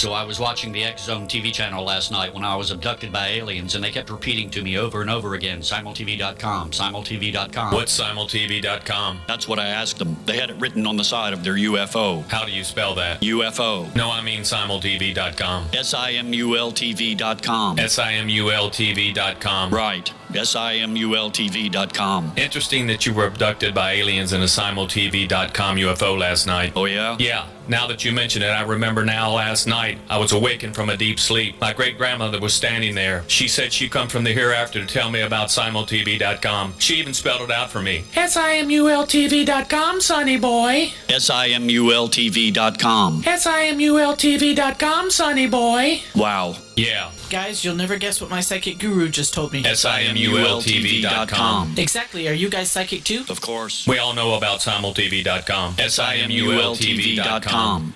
So I was watching the X Zone TV channel last night when I was abducted by aliens, and they kept repeating to me over and over again, simultv.com, simultv.com. What's simultv.com? That's what I asked them. They had it written on the side of their UFO. How do you spell that? UFO. No, I mean simultv.com. simultv.com. simultv.com. Right. simultv.com. Interesting that you were abducted by aliens in a simultv.com UFO last night. Oh, yeah? Yeah. Now that you mention it, I remember now last night I was awakened from a deep sleep. My great-grandmother was standing there. She said she'd come from the hereafter to tell me about simultv.com. She even spelled it out for me. simultv.com, sonny boy. simultv.com. simultv.com, sonny boy. Wow. Yeah. Guys, you'll never guess what my psychic guru just told me. simultv.com. Exactly. Are you guys psychic too? Of course. We all know about simultv.com. simultv.com.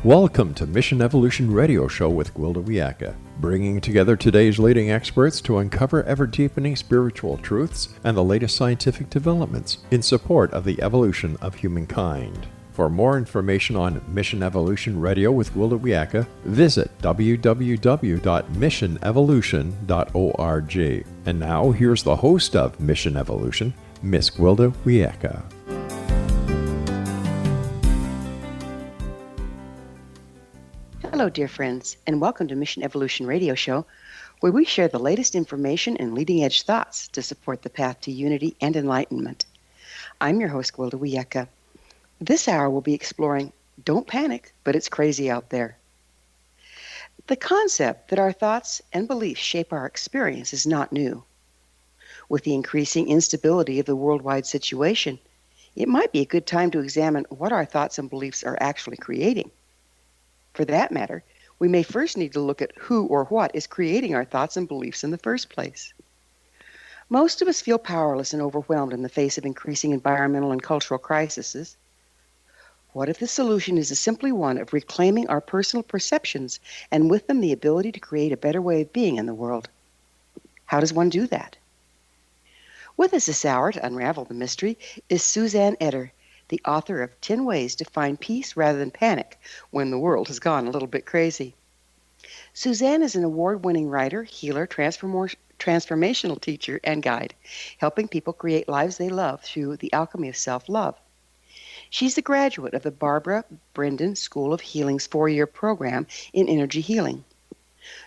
Welcome to Mission Evolution Radio Show with Gwilda Wiyaka, bringing together today's leading experts to uncover ever-deepening spiritual truths and the latest scientific developments in support of the evolution of humankind. For more information on Mission Evolution Radio with Gwilda Wiyaka, visit www.missionevolution.org. And now, here's the host of Mission Evolution, Miss Gwilda Wiyaka. Hello, dear friends, and welcome to Mission Evolution Radio Show, where we share the latest information and leading-edge thoughts to support the path to unity and enlightenment. I'm your host, Gwilda Wiyaka. This hour we'll be exploring Don't Panic, but It's Crazy Out There. The concept that our thoughts and beliefs shape our experience is not new. With the increasing instability of the worldwide situation, it might be a good time to examine what our thoughts and beliefs are actually creating. For that matter, we may first need to look at who or what is creating our thoughts and beliefs in the first place. Most of us feel powerless and overwhelmed in the face of increasing environmental and cultural crises. What if the solution is simply one of reclaiming our personal perceptions and with them the ability to create a better way of being in the world? How does one do that? With us this hour to unravel the mystery is Suzanne Eder, the author of 10 Ways to Find Peace Rather Than Panic When the World Has Gone a Little Bit Crazy. Suzanne is an award-winning writer, healer, transformational teacher, and guide, helping people create lives they love through the Alchemy of Self Love. She's a graduate of the Barbara Brennan School of Healing's 4-year program in energy healing.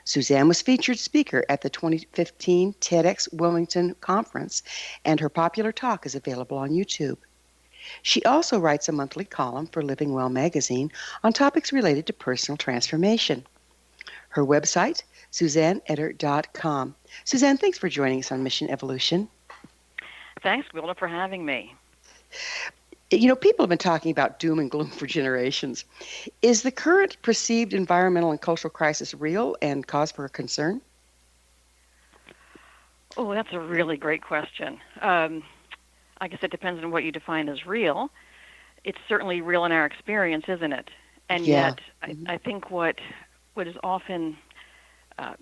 Suzanne was featured speaker at the 2015 TEDxWilmington conference, and her popular talk is available on YouTube. She also writes a monthly column for Living.Well Magazine on topics related to personal transformation. Her website, SuzanneEder.com. Suzanne, thanks for joining us on Mission Evolution. Thanks, Gwilda, for having me. You know, people have been talking about doom and gloom for generations. Is the current perceived environmental and cultural crisis real and cause for concern? Oh, that's a really great question. I guess it depends on what you define as real. It's certainly real in our experience, isn't it? And yet, I think what is often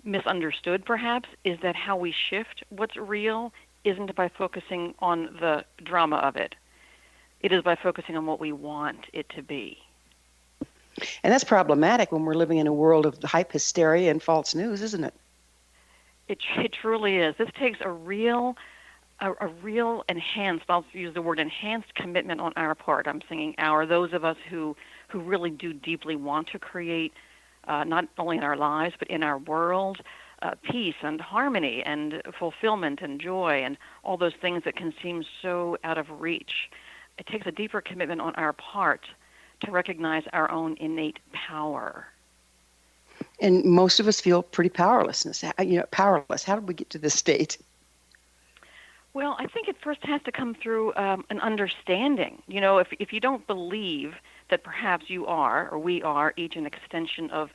misunderstood, perhaps, is that how we shift what's real isn't by focusing on the drama of it. It is by focusing on what we want it to be. And that's problematic when we're living in a world of hype hysteria and false news, isn't it? It truly is. This takes a real enhanced, I'll use the word enhanced commitment on our part. I'm saying our, those of us who really do deeply want to create, not only in our lives, but in our world, peace and harmony and fulfillment and joy and all those things that can seem so out of reach. It takes a deeper commitment on our part to recognize our own innate power. And most of us feel pretty powerless. Powerless. How did we get to this state? Well, I think it first has to come through an understanding. You know, if you don't believe that perhaps you are, or we are, each an extension of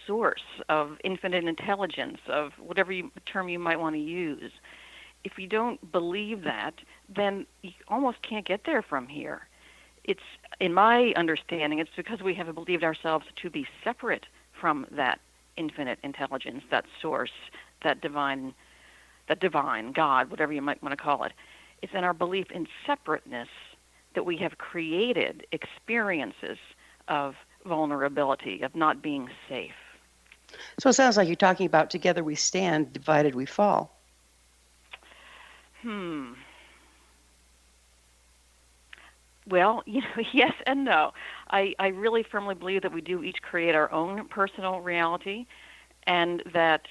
source, of infinite intelligence, of whatever term you might want to use, if you don't believe that, then you almost can't get there from here. It's, in my understanding, it's because we have believed ourselves to be separate from that infinite intelligence, that source, that divine the divine, God, whatever you might want to call it. It's in our belief in separateness that we have created experiences of vulnerability, of not being safe. So it sounds like you're talking about together we stand, divided we fall. Well, yes and no. I really firmly believe that we do each create our own personal reality, and that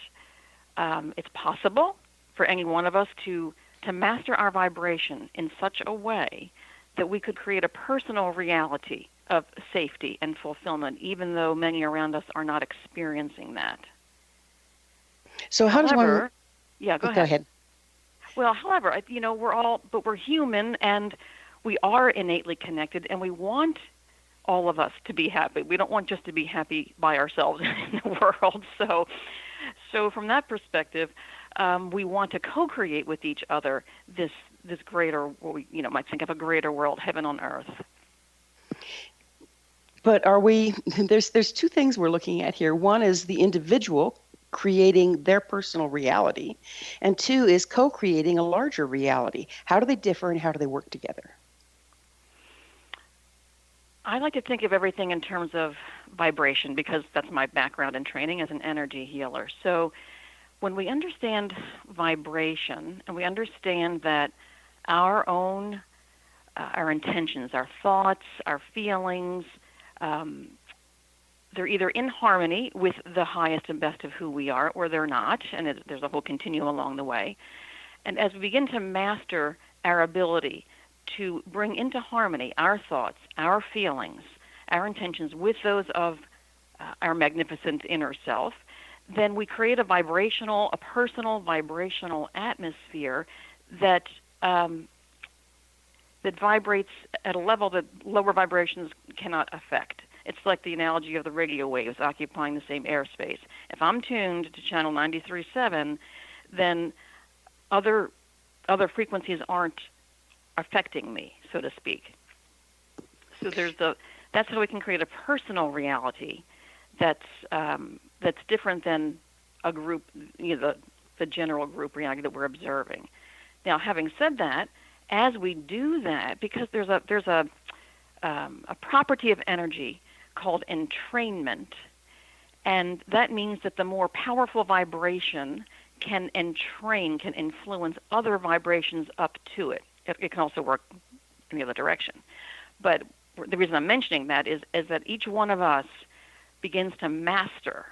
it's possible for any one of us to master our vibration in such a way that we could create a personal reality of safety and fulfillment, even though many around us are not experiencing that. So how does one... Yeah, go ahead. Well, however, we're human, and we are innately connected, and we want all of us to be happy. We don't want just to be happy by ourselves in the world. So from that perspective, we want to co-create with each other this greater, what we might think of a greater world, heaven on earth. But are we? There's two things we're looking at here. One is the individual creating their personal reality, and two is co-creating a larger reality. How do they differ, and how do they work together? I like to think of everything in terms of vibration, because that's my background and training as an energy healer. So when we understand vibration, and we understand that our own, our intentions, our thoughts, our feelings, they're either in harmony with the highest and best of who we are, or they're not, and there's a whole continuum along the way. And as we begin to master our ability to bring into harmony our thoughts, our feelings, our intentions with those of our magnificent inner self, then we create a personal vibrational atmosphere that vibrates at a level that lower vibrations cannot affect. It's like the analogy of the radio waves occupying the same airspace. If I'm tuned to channel 93.7, then other frequencies aren't affecting me, so to speak. So that's how we can create a personal reality that's different than a group, the general group reality that we're observing. Now, having said that, as we do that, because there's a property of energy called entrainment, and that means that the more powerful vibration can influence other vibrations up to it. It can also work in the other direction. But the reason I'm mentioning that is that each one of us begins to master,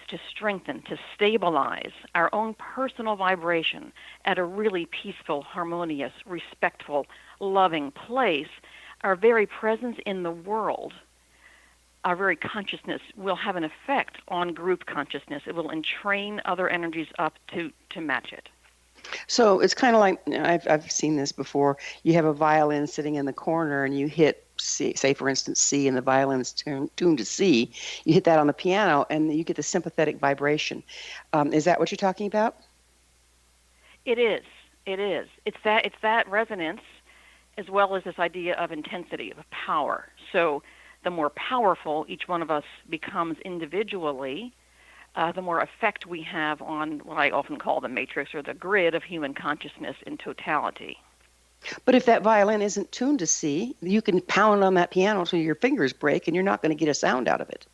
to strengthen, to stabilize our own personal vibration at a really peaceful, harmonious, respectful, loving place. Our very presence in the world, our very consciousness will have an effect on group consciousness. It will entrain other energies up to match it. So it's kind of like, I've seen this before. You have a violin sitting in the corner, and you hit C, say for instance C, and the violin's tuned to C. You hit that on the piano, and you get the sympathetic vibration. Is that what you're talking about? It is. It's that resonance, as well as this idea of intensity, of power. So the more powerful each one of us becomes individually, the more effect we have on what I often call the matrix, or the grid of human consciousness in totality. But if that violin isn't tuned to C, you can pound on that piano till your fingers break, and you're not going to get a sound out of it.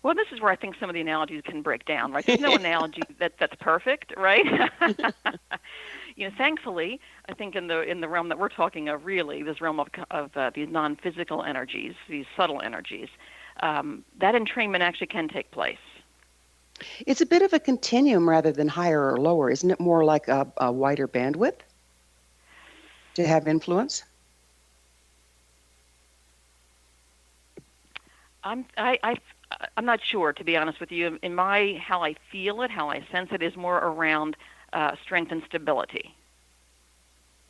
Well, this is where I think some of the analogies can break down, right? There's no analogy that's perfect, right? Thankfully, I think in the realm that we're talking of, really, this realm of these non-physical energies, these subtle energies, that entrainment actually can take place. It's a bit of a continuum rather than higher or lower. Isn't it more like a wider bandwidth to have influence? I'm not sure, to be honest with you. In how I feel it, how I sense it, is more around strength and stability.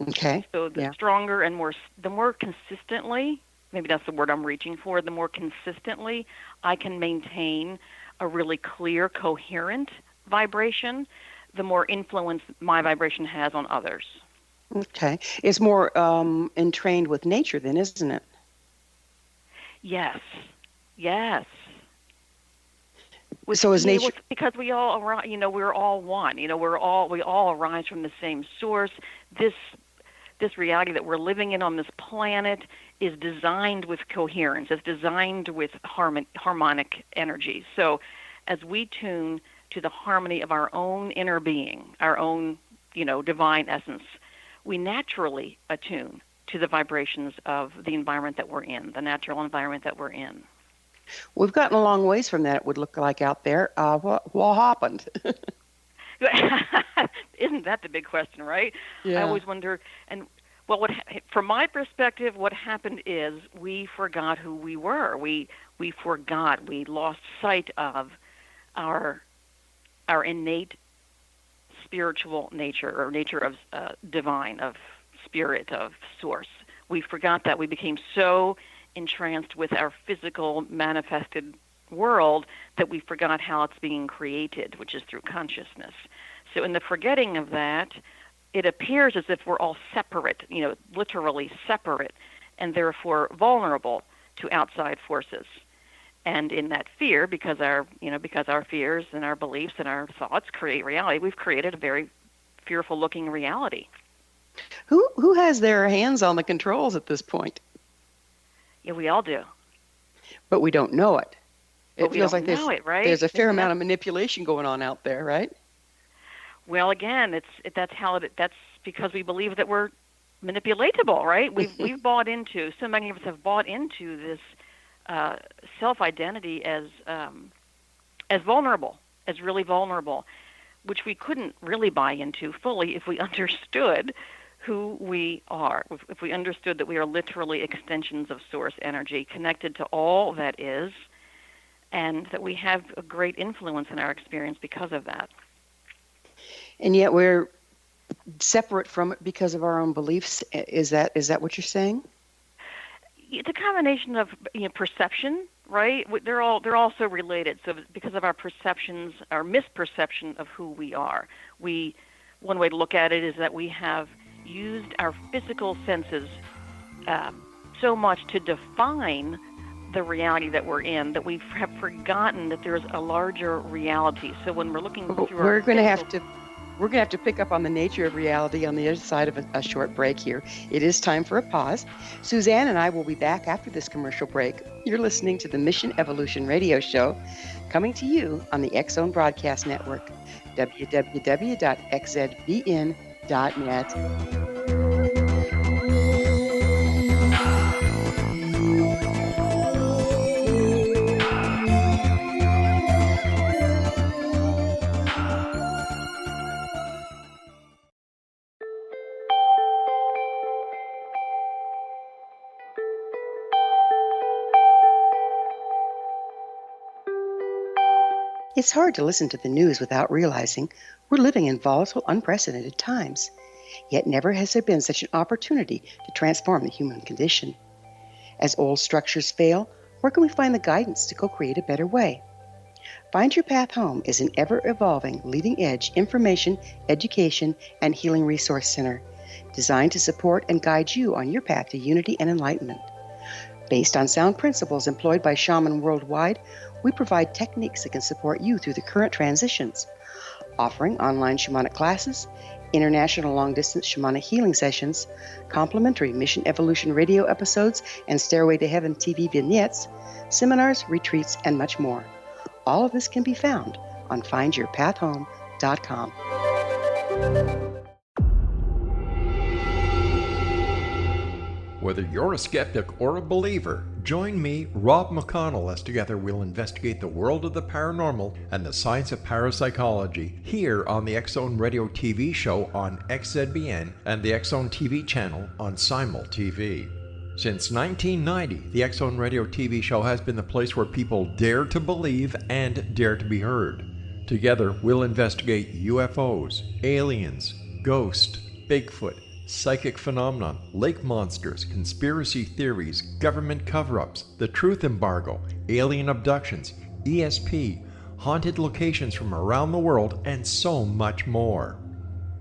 Okay. So the stronger and the more consistently, maybe that's the word I'm reaching for, the more consistently I can maintain a really clear, coherent vibration, the more influence my vibration has on others. Okay. It's more entrained with nature then, isn't it? Yes. So is nature? Because we all arise, we're all one. We all arise from the same source. This reality that we're living in on this planet is designed with coherence. It's designed with harmonic energy. So as we tune to the harmony of our own inner being, our own, divine essence, we naturally attune to the vibrations of the environment that we're in, the natural environment that we're in. We've gotten a long ways from that, it would look like out there. What happened? Isn't that the big question, right? Yeah. I always wonder. And from my perspective, what happened is we forgot who we were. We forgot. We lost sight of our innate spiritual nature, or nature of divine, of spirit, of source. We forgot that. We became so entranced with our physical manifested world that we forgot how it's being created, which is through consciousness. So in the forgetting of that, it appears as if we're all separate, literally separate, and therefore vulnerable to outside forces. And in that fear, because our fears and our beliefs and our thoughts create reality, we've created a very fearful-looking reality. Who has their hands on the controls at this point? Yeah, we all do. But we don't know it. It feels like right? There's a fair amount of manipulation going on out there, right? Well, again, that's because we believe that we're manipulatable, right? We've bought into, so many of us have bought into this self-identity as vulnerable, as really vulnerable, which we couldn't really buy into fully if we understood who we are, if we understood that we are literally extensions of source energy connected to all that is, and that we have a great influence in our experience because of that. And yet we're separate from it because of our own beliefs. Is that what you're saying? It's a combination of perception, right? They're all so related. So because of our perceptions, our misperception of who we are, one way to look at it is that we have used our physical senses so much to define the reality that we're in that we have forgotten that there's a larger reality. So when we're looking through we're going to have to pick up on the nature of reality on the other side of a short break here. It is time for a pause. Suzanne and I will be back after this commercial break. You're listening to the Mission Evolution Radio Show, coming to you on the X Zone Broadcast Network, www.xzbn.net. It's hard to listen to the news without realizing we're living in volatile, unprecedented times. Yet never has there been such an opportunity to transform the human condition. As old structures fail, where can we find the guidance to co-create a better way? Find Your Path Home is an ever-evolving, leading-edge information, education, and healing resource center designed to support and guide you on your path to unity and enlightenment. Based on sound principles employed by shamans worldwide, we provide techniques that can support you through the current transitions, offering online shamanic classes, international long-distance shamanic healing sessions, complimentary Mission Evolution radio episodes and Stairway to Heaven TV vignettes, seminars, retreats, and much more. All of this can be found on findyourpathhome.com. Whether you're a skeptic or a believer, join me, Rob McConnell, as together we'll investigate the world of the paranormal and the science of parapsychology here on the X Zone Radio TV show on XZBN and the X Zone TV channel on Simul TV. Since 1990, the X Zone Radio TV show has been the place where people dare to believe and dare to be heard. Together, we'll investigate UFOs, aliens, ghosts, Bigfoot, psychic phenomenon, lake monsters, conspiracy theories, government cover-ups, the truth embargo, alien abductions, ESP, haunted locations from around the world, and so much more.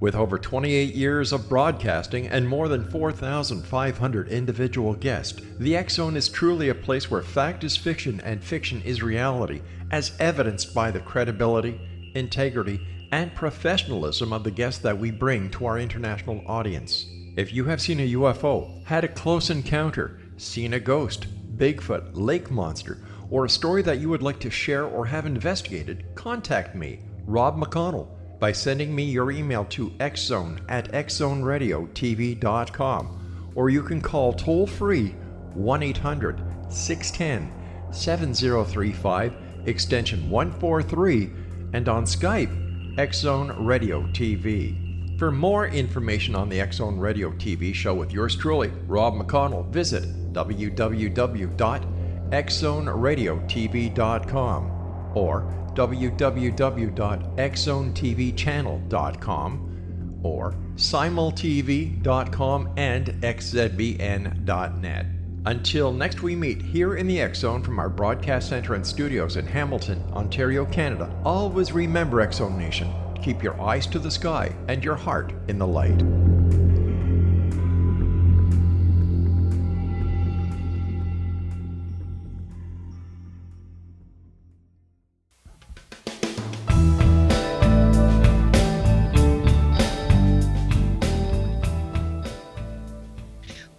With over 28 years of broadcasting and more than 4,500 individual guests, the X Zone is truly a place where fact is fiction and fiction is reality, as evidenced by the credibility, integrity, and professionalism of the guests that we bring to our international audience. If you have seen a UFO, had a close encounter, seen a ghost, Bigfoot, lake monster, or a story that you would like to share or have investigated, contact me, Rob McConnell, by sending me your email to xzone@xzoneradiotv.com, or you can call toll-free 1-800-610-7035, extension 143, and on Skype, X Zone Radio TV. For more information on the X Zone Radio TV show with yours truly, Rob McConnell, visit www.xzoneradiotv.com or www.xzonetvchannel.com or simultv.com and xzbn.net. Until next we meet here in the X Zone from our broadcast center and studios in Hamilton, Ontario, Canada, always remember, X Zone Nation, keep your eyes to the sky and your heart in the light.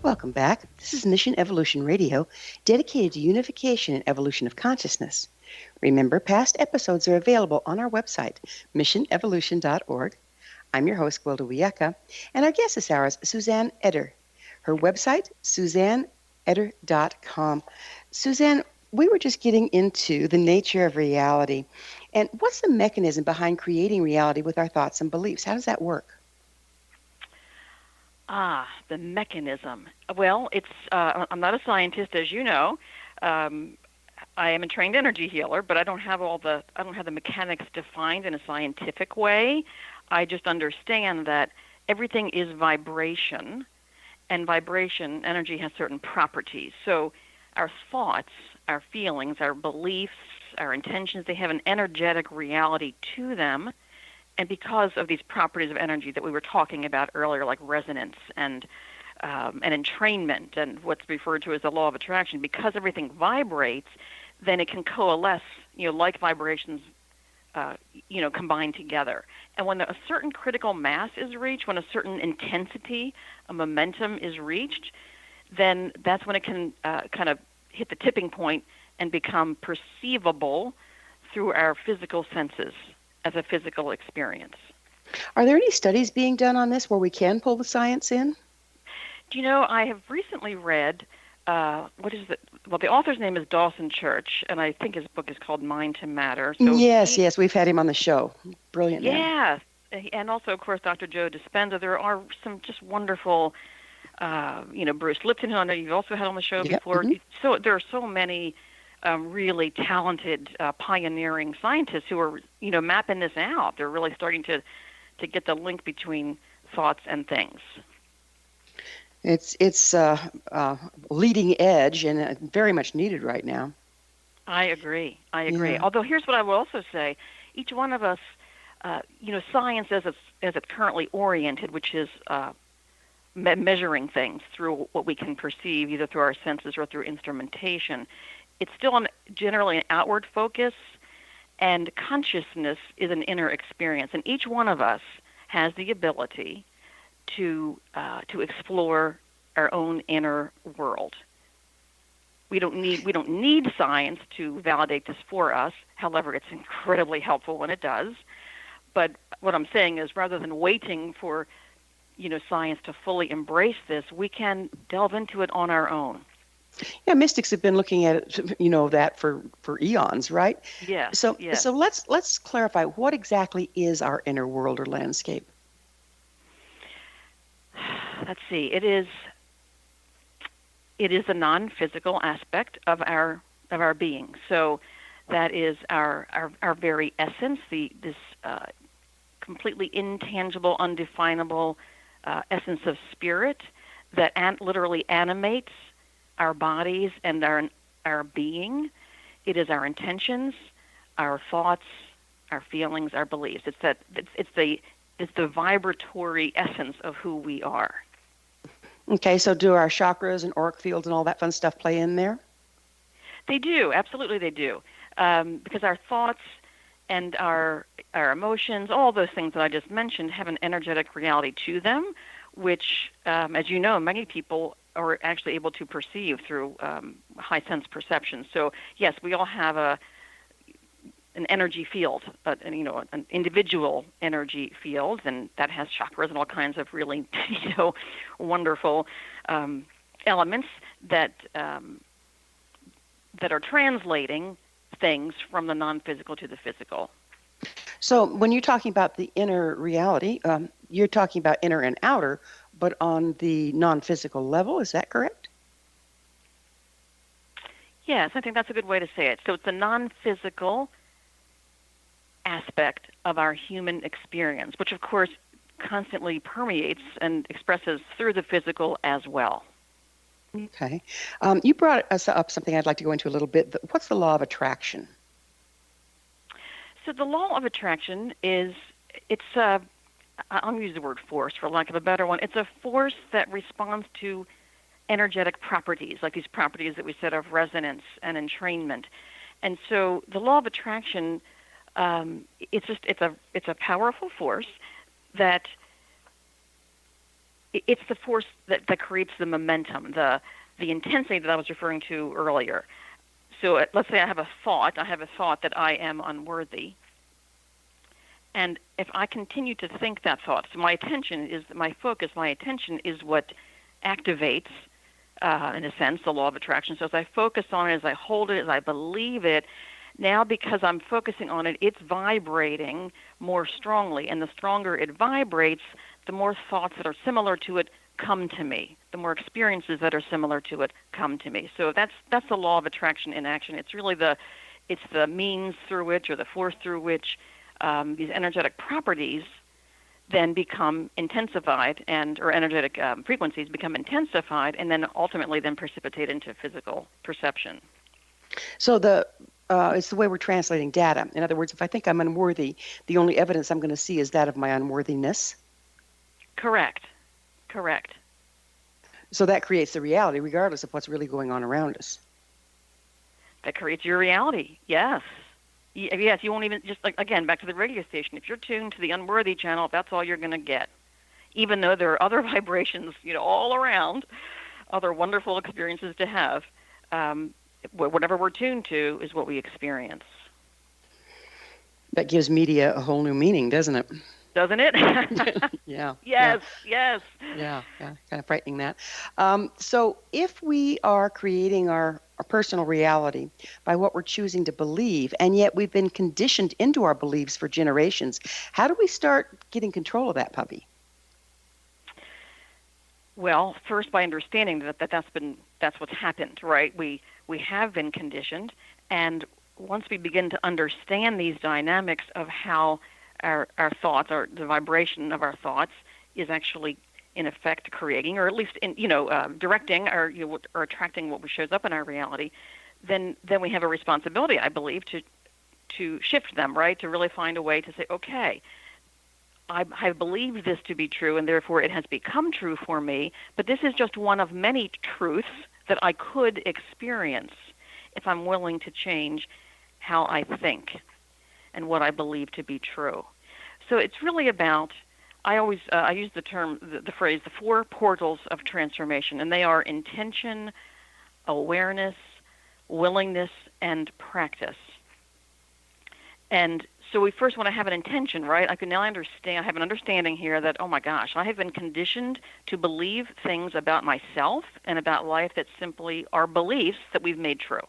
Welcome back. This is Mission Evolution Radio, dedicated to unification and evolution of consciousness. Remember, past episodes are available on our website, missionevolution.org. I'm your host, Gwilda Wiyaka, and our guest this hour is Suzanne Eder. Her website, SuzanneEder.com. Suzanne, we were just getting into the nature of reality, and what's the mechanism behind creating reality with our thoughts and beliefs? How does that work? The mechanism. Well, it's. I'm not a scientist, as you know. I am a trained energy healer, but I don't have the mechanics defined in a scientific way. I just understand that everything is vibration, and vibration energy has certain properties. So our thoughts, our feelings, our beliefs, our intentions, they have an energetic reality to them. And because of these properties of energy that we were talking about earlier, like resonance and entrainment and what's referred to as the law of attraction, because everything vibrates, then it can coalesce, like vibrations, combine together. And when a certain critical mass is reached, when a certain intensity, a momentum is reached, then that's when it can kind of hit the tipping point and become perceivable through our physical senses as a physical experience. Are there any studies being done on this where we can pull the science in? Do you know, I have recently read, the author's name is Dawson Church, and I think his book is called Mind to Matter. So yes, we've had him on the show. Brilliant man. Yeah, and also, of course, Dr. Joe Dispenza. There are some just wonderful, Bruce Lipton, who I know you've also had on the show before. Mm-hmm. So there are so many really talented, pioneering scientists who are, mapping this out. They're really starting to get the link between thoughts and things. It's leading edge and very much needed right now. I agree. Yeah. Although here's what I will also say: each one of us, science as it's currently oriented, which is measuring things through what we can perceive, either through our senses or through instrumentation. It's still generally an outward focus, and consciousness is an inner experience. And each one of us has the ability to explore our own inner world. We don't need science to validate this for us. However, it's incredibly helpful when it does. But what I'm saying is, rather than waiting for science to fully embrace this, we can delve into it on our own. Yeah, mystics have been looking at it, that for eons, right? Yes. So let's clarify, what exactly is our inner world or landscape? Let's see. It is the non-physical aspect of our being. So that is our very essence, this completely intangible, undefinable essence of spirit that literally animates our bodies and our being. It is our intentions, our thoughts, our feelings, our beliefs. It's the the vibratory essence of who we are. Okay, so do our chakras and auric fields and all that fun stuff play in there? They do, absolutely they do. Because our thoughts and our emotions, all those things that I just mentioned, have an energetic reality to them, which, as you know, many people are actually able to perceive through high sense perception. So, yes, we all have an energy field, an individual energy field, and that has chakras and all kinds of really, wonderful elements that are translating things from the non-physical to the physical. So when you're talking about the inner reality, you're talking about inner and outer, but on the non-physical level, is that correct? Yes, I think that's a good way to say it. So it's the non-physical aspect of our human experience, which of course constantly permeates and expresses through the physical as well. Okay. You brought us up something I'd like to go into a little bit. What's the law of attraction? So the law of attraction I'll use the word force for lack of a better one. It's a force that responds to energetic properties, like these properties that we said of resonance and entrainment. And so the law of attraction, it's a powerful force that it's the force that creates the momentum, the intensity that I was referring to earlier. So let's say I have a thought that I am unworthy. And if I continue to think that thought, so my attention is what activates, in a sense, the law of attraction. So as I focus on it, as I hold it, as I believe it, now because I'm focusing on it, it's vibrating more strongly. And the stronger it vibrates, the more thoughts that are similar to it come to me. The more experiences that are similar to it come to me. So that's the law of attraction in action. It's really the means through which, or the force through which, these energetic properties then become intensified, or energetic frequencies become intensified, and then ultimately then precipitate into physical perception. So it's the way we're translating data. In other words, if I think I'm unworthy, the only evidence I'm going to see is that of my unworthiness. Correct. So that creates the reality regardless of what's really going on around us. That creates your reality, yes. Yes, you won't even, just like, again, back to the radio station, if you're tuned to the unworthy channel, that's all you're going to get. Even though there are other vibrations, all around, other wonderful experiences to have, whatever we're tuned to is what we experience. That gives media a whole new meaning, doesn't it? Doesn't it? Yeah. Yes. Yeah, kind of frightening that. So if we are creating our personal reality by what we're choosing to believe, and yet we've been conditioned into our beliefs for generations, how do we start getting control of that puppy? Well, first by understanding that's what's happened, right? We have been conditioned, and once we begin to understand these dynamics of how our thoughts, or the vibration of our thoughts, is actually in effect creating, or at least directing, or attracting what shows up in our reality, then we have a responsibility, I believe, to shift them, right? To really find a way to say, okay, I believe this to be true, and therefore it has become true for me, but this is just one of many truths that I could experience if I'm willing to change how I think and what I believe to be true. So it's really about, I always I use the phrase, the 4 portals of transformation, and they are intention, awareness, willingness, and practice. And so we first want to have an intention, right? I have an understanding here that, oh my gosh, I have been conditioned to believe things about myself and about life that simply are beliefs that we've made true.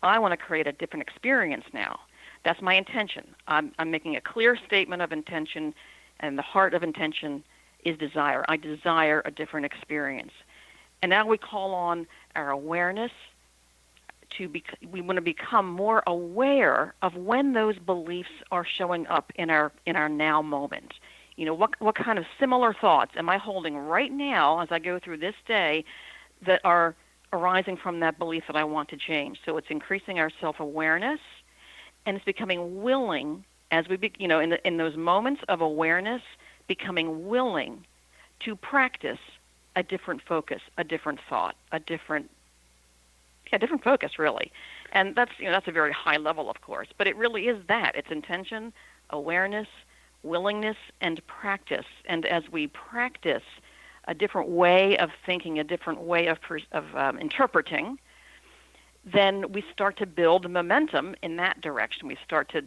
I want to create a different experience now. That's my intention. I'm making a clear statement of intention, and the heart of intention is desire. I desire a different experience. And now we call on our awareness we want to become more aware of when those beliefs are showing up in our now moment. What kind of similar thoughts am I holding right now as I go through this day that are arising from that belief that I want to change? So it's increasing our self-awareness, and it's becoming willing as we, in those moments of awareness, becoming willing to practice a different focus, a different thought, a different focus, really. And that's a very high level, of course, but it really is that. It's intention, awareness, willingness, and practice. And as we practice a different way of thinking, a different way of interpreting, then we start to build momentum in that direction. We start to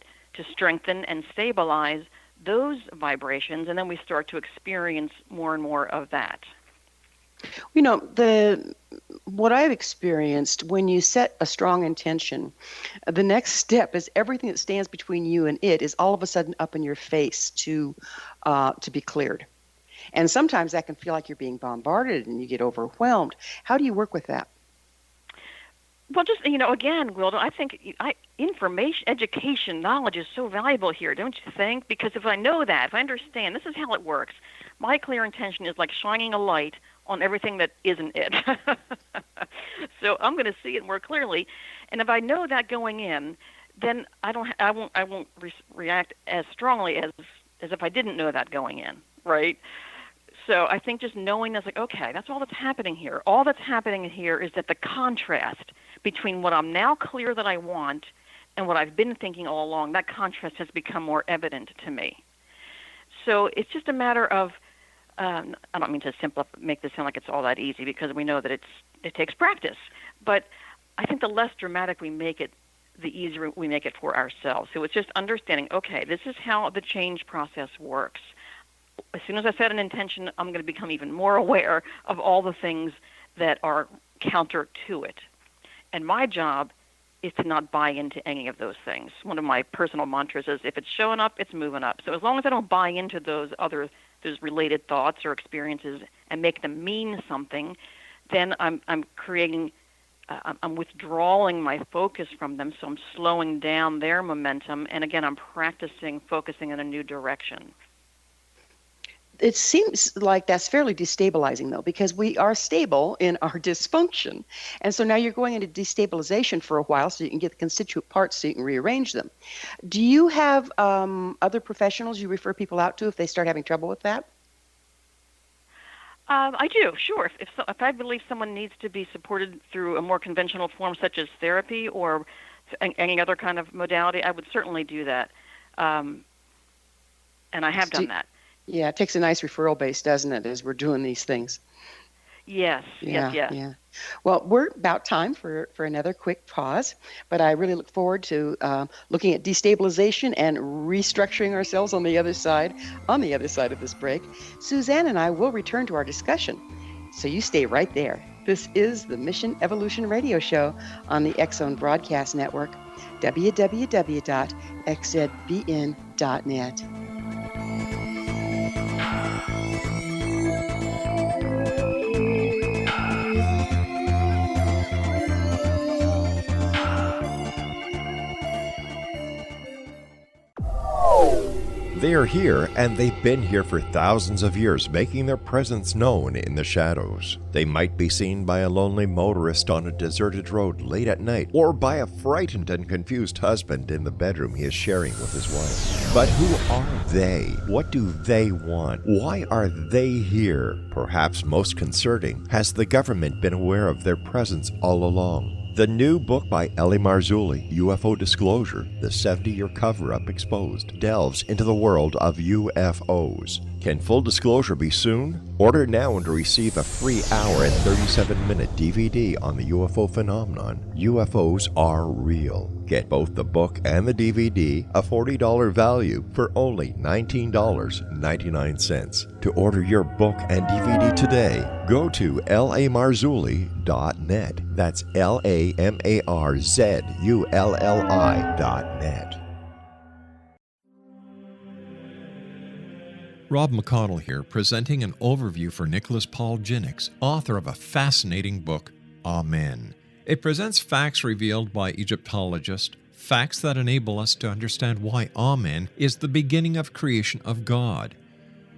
strengthen and stabilize those vibrations, and then we start to experience more and more of that. What I've experienced, when you set a strong intention, the next step is everything that stands between you and it is all of a sudden up in your face to be cleared. And sometimes that can feel like you're being bombarded and you get overwhelmed. How do you work with that? Well, just, again, Gwilda, I think information, education, knowledge is so valuable here, don't you think? Because if I know that, if I understand, this is how it works, my clear intention is like shining a light on everything that isn't it. So I'm going to see it more clearly. And if I know that going in, then I won't react as strongly as if I didn't know that going in, right? So I think just knowing that's like, okay, that's all that's happening here. All that's happening here is that the contrast between what I'm now clear that I want and what I've been thinking all along, that contrast has become more evident to me. So it's just a matter of, I don't mean to make this sound like it's all that easy, because we know that it takes practice. But I think the less dramatic we make it, the easier we make it for ourselves. So it's just understanding, okay, this is how the change process works. As soon as I set an intention, I'm going to become even more aware of all the things that are counter to it. And my job is to not buy into any of those things. One of my personal mantras is, if it's showing up, it's moving up. So as long as I don't buy into those related thoughts or experiences and make them mean something, then I'm withdrawing my focus from them, so I'm slowing down their momentum, and again, I'm focusing in a new direction. It seems like that's fairly destabilizing, though, because we are stable in our dysfunction. And so now you're going into destabilization for a while so you can get the constituent parts so you can rearrange them. Do you have other professionals you refer people out to if they start having trouble with that? I do, sure. If I believe someone needs to be supported through a more conventional form such as therapy or any other kind of modality, I would certainly do that. And I have done that. Yeah, it takes a nice referral base, doesn't it, as we're doing these things? Yes. Well, we're about time for another quick pause, but I really look forward to looking at destabilization and restructuring ourselves on the other side of this break. Suzanne and I will return to our discussion, so you stay right there. This is the Mission Evolution Radio Show on the X-Zone Broadcast Network, www.xzbn.net. They are here, and they've been here for thousands of years, making their presence known in the shadows. They might be seen by a lonely motorist on a deserted road late at night, or by a frightened and confused husband in the bedroom he is sharing with his wife. But who are they? What do they want? Why are they here? Perhaps most concerning, has the government been aware of their presence all along? The new book by Ellie Marzulli, UFO Disclosure, the 70-year cover-up exposed, delves into the world of UFOs. Can full disclosure be soon? Order now and receive a free hour and 37-minute DVD on the UFO phenomenon. UFOs are real. Get both the book and the DVD, a $40 value, for only $19.99. To order your book and DVD today, go to lamarzulli.net. That's LAMARZULLI.net. Rob McConnell here, presenting an overview for Nicholas Paul Jennings, author of a fascinating book, Amen. It presents facts revealed by Egyptologists, facts that enable us to understand why Amen is the beginning of creation of God.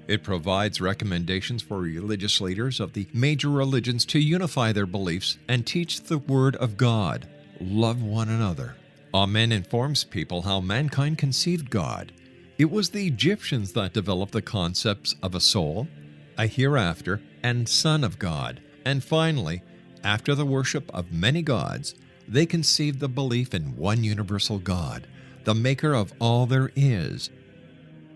It provides recommendations for religious leaders of the major religions to unify their beliefs and teach the Word of God. Love one another. Amen informs people how mankind conceived God. It was the Egyptians that developed the concepts of a soul, a hereafter, and Son of God. And finally, after the worship of many gods, they conceived the belief in one universal God, the maker of all there is.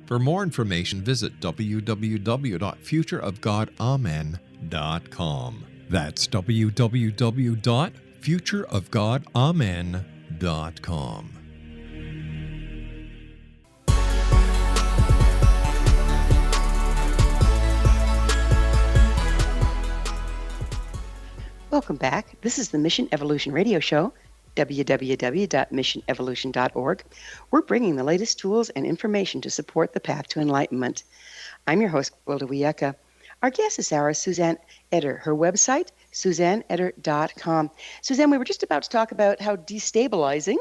For more information, visit www.futureofgodamen.com. That's www.futureofgodamen.com. Welcome back. This is the Mission Evolution Radio Show, www.missionevolution.org. We're bringing the latest tools and information to support the path to enlightenment. I'm your host, Gwilda Wiyaka. Our guest this hour is Suzanne Eder. Her website, SuzanneEder.com. Suzanne, we were just about to talk about how destabilizing,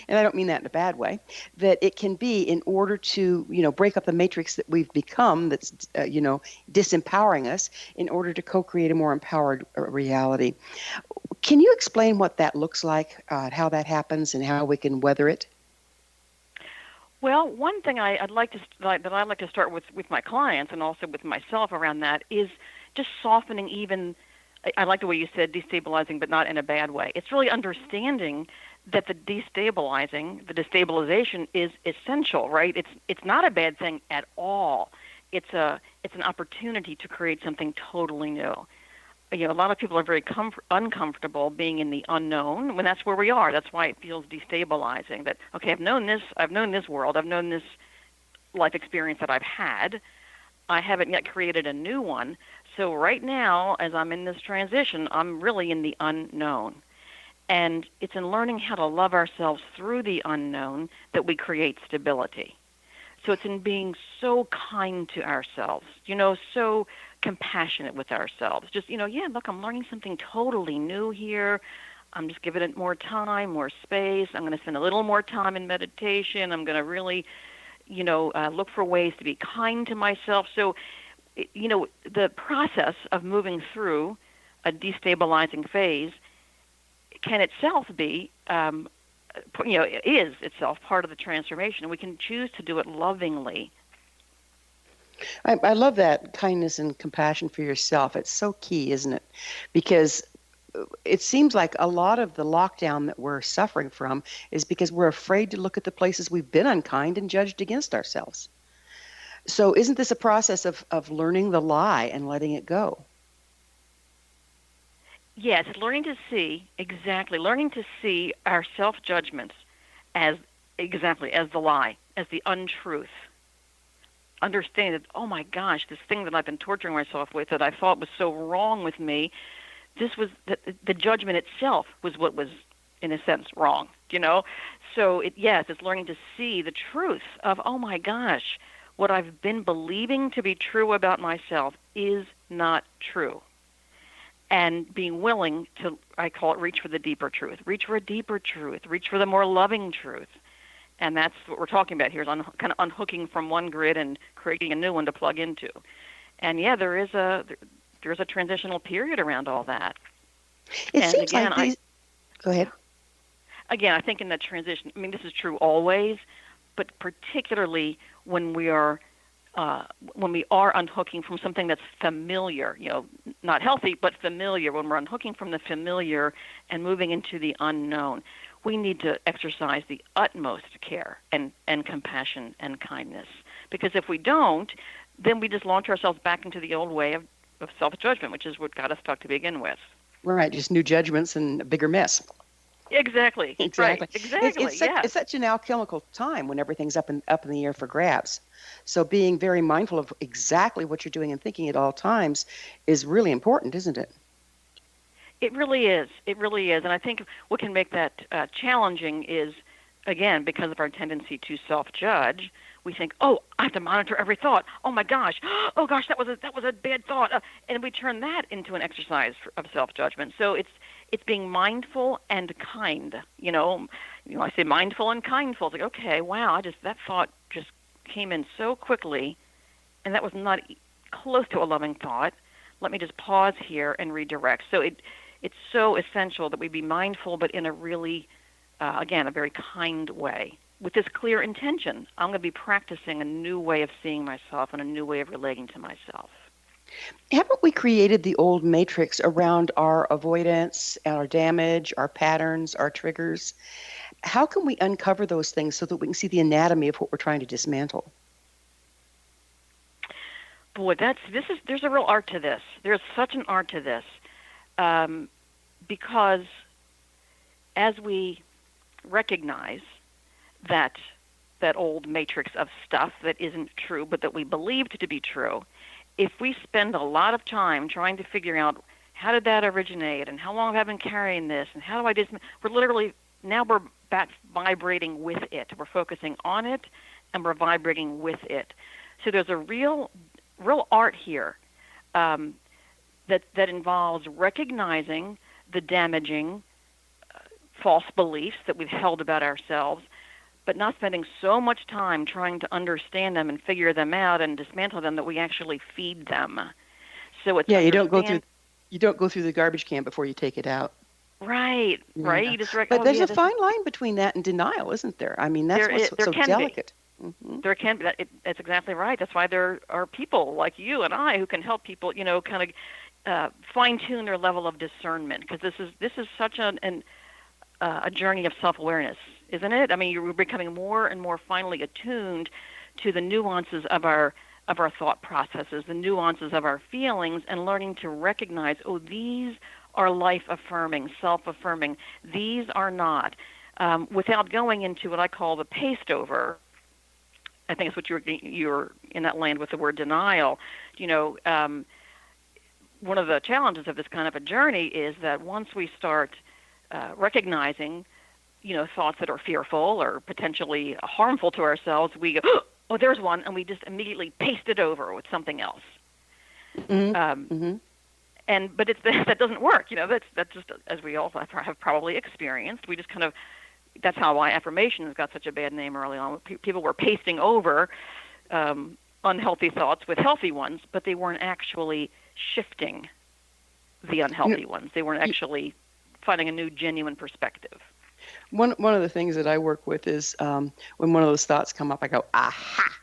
and I don't mean that in a bad way, that it can be in order to, break up the matrix that we've become that's, disempowering us in order to co-create a more empowered reality. Can you explain what that looks like, how that happens, and how we can weather it? Well, one thing I'd like to start with my clients and also with myself around that is just softening even. I like the way you said destabilizing, but not in a bad way. It's really understanding that the destabilization is essential, right? It's not a bad thing at all. It's an opportunity to create something totally new. A lot of people are very uncomfortable being in the unknown when that's where we are. That's why it feels destabilizing. That, okay, I've known this world, I've known this life experience that I've had. I haven't yet created a new one. So right now, as I'm in this transition, I'm really in the unknown. And it's in learning how to love ourselves through the unknown that we create stability. So it's in being so kind to ourselves, so compassionate with ourselves. Just, look, I'm learning something totally new here. I'm just giving it more time, more space. I'm going to spend a little more time in meditation. I'm going to really, look for ways to be kind to myself. So, the process of moving through a destabilizing phase can itself be, is itself part of the transformation. And we can choose to do it lovingly. I love that kindness and compassion for yourself. It's so key, isn't it? Because it seems like a lot of the lockdown that we're suffering from is because we're afraid to look at the places we've been unkind and judged against ourselves. So isn't this a process of learning the lie and letting it go? Yes, learning to see our self-judgments as the lie, as the untruth. Understanding that, oh my gosh, this thing that I've been torturing myself with that I thought was so wrong with me, this was the judgment itself was what was, in a sense, wrong, So, it's learning to see the truth of, oh my gosh, what I've been believing to be true about myself is not true. And being willing to, I call it reach for the deeper truth, reach for a deeper truth, reach for the more loving truth. And that's what we're talking about here, is kind of unhooking from one grid and creating a new one to plug into. And there's a transitional period around all that. It seems like these... Go ahead. Again, I think in that transition, this is true always, but particularly when we are unhooking from something that's familiar, not healthy, but familiar, when we're unhooking from the familiar and moving into the unknown, we need to exercise the utmost care and compassion and kindness. Because if we don't, then we just launch ourselves back into the old way of self-judgment, which is what got us stuck to begin with. Right, just new judgments and a bigger mess. Exactly. Right. Exactly. It's such an alchemical time when everything's up in the air for grabs. So being very mindful of exactly what you're doing and thinking at all times is really important, isn't it? It really is. It really is. And I think what can make that challenging is, again, because of our tendency to self-judge, we think, oh, I have to monitor every thought. Oh my gosh. Oh gosh, that was a bad thought. And we turn that into an exercise of self-judgment. So it's being mindful and kind. I say mindful and kindful. It's like, okay, wow, that thought just came in so quickly, and that was not close to a loving thought. Let me just pause here and redirect. So it's so essential that we be mindful, but in a really again, a very kind way, with this clear intention. I'm going to be practicing a new way of seeing myself and a new way of relating to myself. Haven't we created the old matrix around our avoidance, our damage, our patterns, our triggers? How can we uncover those things so that we can see the anatomy of what we're trying to dismantle? Boy, there's a real art to this. There's such an art to this, because as we recognize that old matrix of stuff that isn't true, but that we believed to be true, if we spend a lot of time trying to figure out how did that originate and how long have I been carrying this and how do I we're back vibrating with it. We're focusing on it and we're vibrating with it. So there's a real art here that involves recognizing the damaging false beliefs that we've held about ourselves, but not spending so much time trying to understand them and figure them out and dismantle them that we actually feed them. So it's you don't go through the garbage can before you take it out. Right, Yeah. right. You just but there's a fine line between that and denial, isn't there? I mean, that's what's so delicate. Mm-hmm. There can be. That's exactly right. That's why there are people like you and I who can help people, kind of fine-tune their level of discernment, because this is such a journey of self-awareness, isn't it? I mean, you're becoming more and more finely attuned to the nuances of our thought processes, the nuances of our feelings, and learning to recognize, these are life-affirming, self-affirming. These are not. Without going into what I call the paste-over, I think it's what you're in that land with the word denial. One of the challenges of this kind of a journey is that once we start recognizing, thoughts that are fearful or potentially harmful to ourselves, we go, oh, there's one, and we just immediately paste it over with something else. Mm-hmm. But that doesn't work. That's just, as we all have probably experienced. We just kind of, that's how affirmations got such a bad name early on. People were pasting over unhealthy thoughts with healthy ones, but they weren't actually shifting the unhealthy ones. They weren't actually finding a new, genuine perspective. One of the things that I work with is when one of those thoughts come up, I go, aha,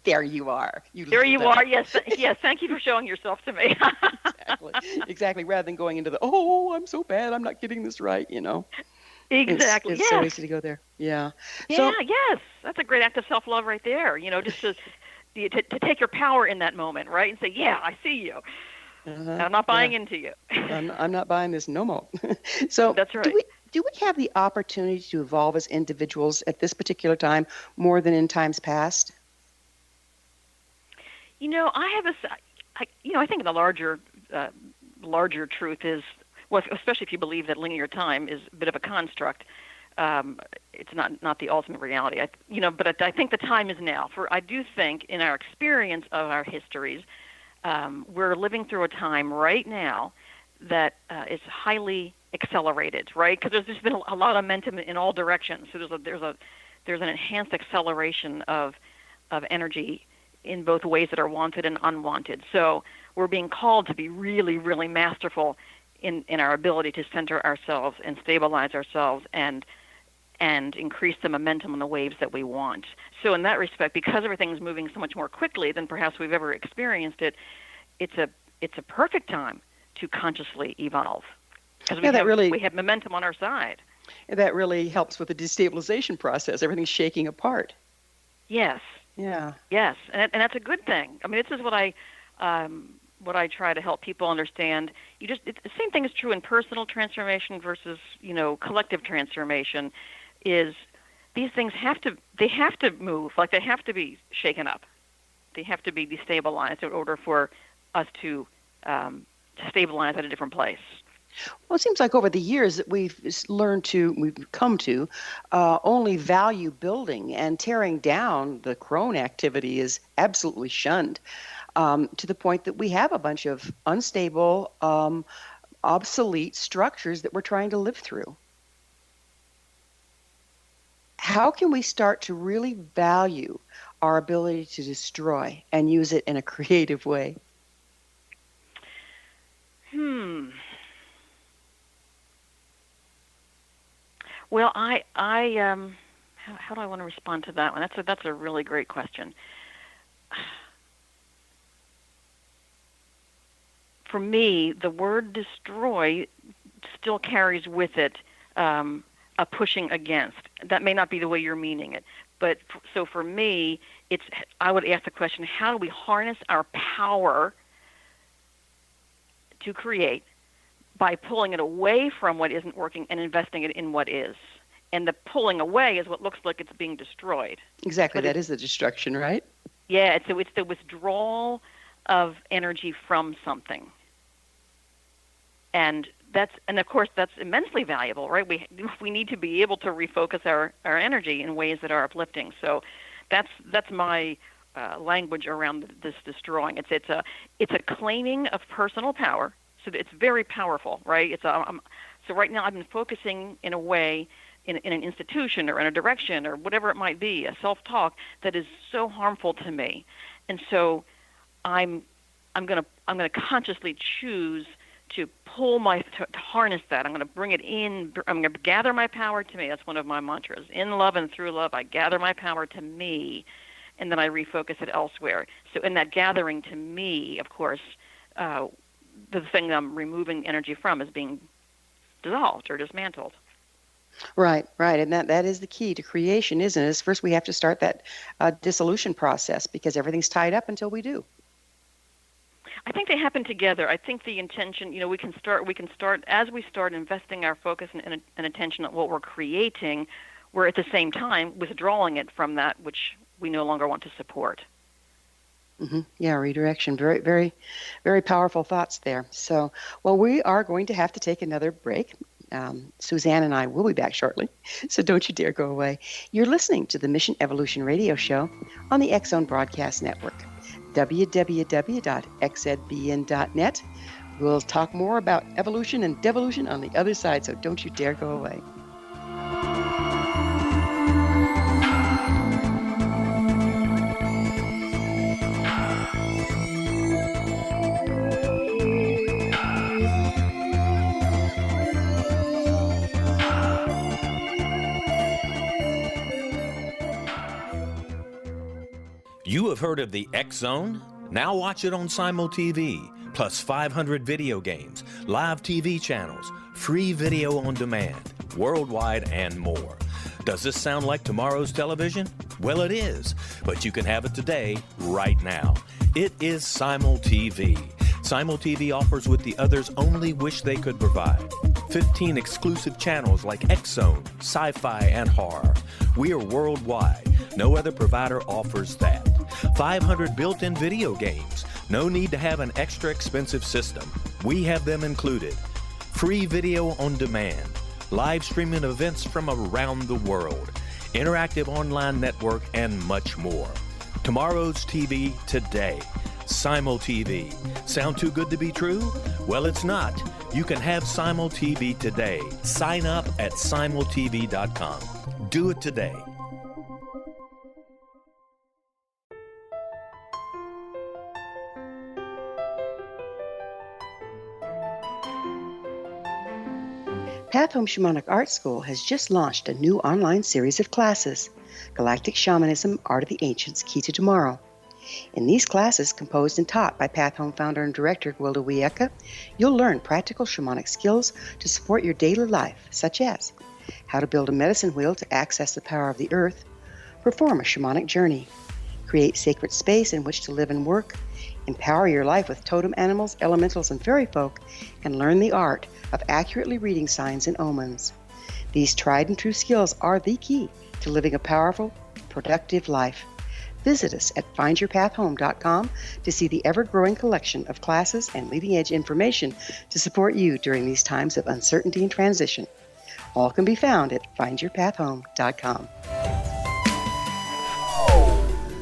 there you are. There you are. Yes. Thank you for showing yourself to me. Exactly. Rather than going into I'm so bad, I'm not getting this right. Exactly. It's so easy to go there. Yeah. Yes. That's a great act of self-love right there. Just to take your power in that moment, right, and say, yeah, I see you. I'm not buying into you. I'm not buying this no more. So that's right. Do we have the opportunity to evolve as individuals at this particular time more than in times past? I think the larger truth is, well, especially if you believe that linear time is a bit of a construct. It's not the ultimate reality. But I think the time is now. I do think in our experience of our histories, we're living through a time right now that is highly accelerated, right? Because there's just been a lot of momentum in all directions. So there's an enhanced acceleration of energy in both ways that are wanted and unwanted. So we're being called to be really, really masterful in our ability to center ourselves and stabilize ourselves and increase the momentum on the waves that we want. So in that respect, because everything's moving so much more quickly than perhaps we've ever experienced it, it's a perfect time to consciously evolve. Because we have momentum on our side. That really helps with the destabilization process. Everything's shaking apart. Yes. Yeah. Yes, and that's a good thing. I mean, this is what I try to help people understand. The same thing is true in personal transformation versus collective transformation. Is these things have to move, like they have to be shaken up. They have to be destabilized in order for us to stabilize at a different place. Well, it seems like over the years that we've come to only value building, and tearing down the crone activity is absolutely shunned, to the point that we have a bunch of unstable, obsolete structures that we're trying to live through. How can we start to really value our ability to destroy and use it in a creative way? Well, how do I want to respond to that one? That's a really great question. For me, the word destroy still carries with it a pushing against. That may not be the way you're meaning it, but so for me, I would ask the question: how do we harness our power to create by pulling it away from what isn't working and investing it in what is? And the pulling away is what looks like it's being destroyed. Exactly, that is the destruction, right? Yeah, it's the withdrawal of energy from something. And of course that's immensely valuable, right? We need to be able to refocus our energy in ways that are uplifting. So that's my language around this destroying. It's a claiming of personal power. So it's very powerful, right? So right now I've been focusing in a way in an institution or in a direction or whatever it might be, a self-talk that is so harmful to me. And so I'm going to consciously choose to to harness that. I'm going to bring it in. I'm going to gather my power to me. That's one of my mantras. In love and through love, I gather my power to me, and then I refocus it elsewhere. So in that gathering to me, of course, the thing I'm removing energy from is being dissolved or dismantled. Right. And that is the key to creation, isn't it? First, we have to start that dissolution process because everything's tied up until we do. I think they happen together. I think the intention, we can start as we start investing our focus and attention on what we're creating, we're at the same time withdrawing it from that which we no longer want to support. Mm-hmm. Yeah, redirection. Very, very, very powerful thoughts there. So, well, we are going to have to take another break. Suzanne and I will be back shortly, so don't you dare go away. You're listening to the Mission Evolution Radio Show on the X Zone Broadcast Network, www.xzbn.net. We'll talk more about evolution and devolution on the other side, so don't you dare go away. You have heard of the X Zone? Now watch it on Simul TV, plus 500 video games, live TV channels, free video on demand, worldwide, and more. Does this sound like tomorrow's television? Well, it is, but you can have it today, right now. It is Simul TV. Simul TV offers what the others only wish they could provide. 15 exclusive channels like X Zone, sci-fi, and horror. We are worldwide. No other provider offers that. 500 built-in video games. No need to have an extra expensive system. We have them included. Free video on demand. Live streaming events from around the world. Interactive online network, and much more. Tomorrow's TV today. Simul TV. Sound too good to be true? Well, it's not. You can have Simul TV today. Sign up at simultv.com. Do it today. Path Home Shamanic Art School has just launched a new online series of classes, Galactic Shamanism, Art of the Ancients, Key to Tomorrow. In these classes, composed and taught by Path Home founder and director Gwilda Wiyaka, you'll learn practical shamanic skills to support your daily life, such as how to build a medicine wheel to access the power of the earth, perform a shamanic journey, create sacred space in which to live and work, empower your life with totem animals, elementals, and fairy folk, and learn the art of accurately reading signs and omens. These tried and true skills are the key to living a powerful, productive life. Visit us at findyourpathhome.com to see the ever-growing collection of classes and leading-edge information to support you during these times of uncertainty and transition. All can be found at findyourpathhome.com.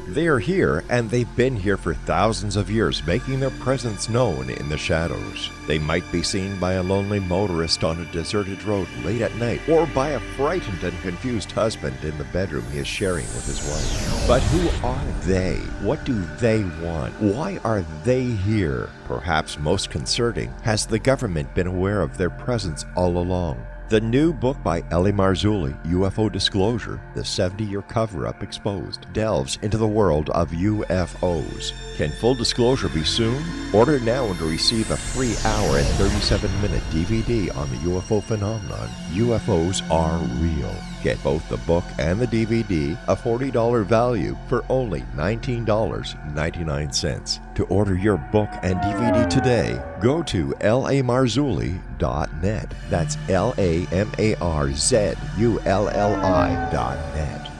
They are here, and they've been here for thousands of years, making their presence known in the shadows. They might be seen by a lonely motorist on a deserted road late at night, or by a frightened and confused husband in the bedroom he is sharing with his wife. But who are they? What do they want? Why are they here? Perhaps most concerning, has the government been aware of their presence all along? The new book by Ellie Marzulli, UFO Disclosure, The 70-Year Cover-Up Exposed, delves into the world of UFOs. Can full disclosure be soon? Order now and receive a free hour and 37-minute DVD on the UFO phenomenon. UFOs are real. Get both the book and the DVD, a $40 value, for only $19.99. To order your book and DVD today, go to lamarzulli.net. That's LAMARZULLI.net.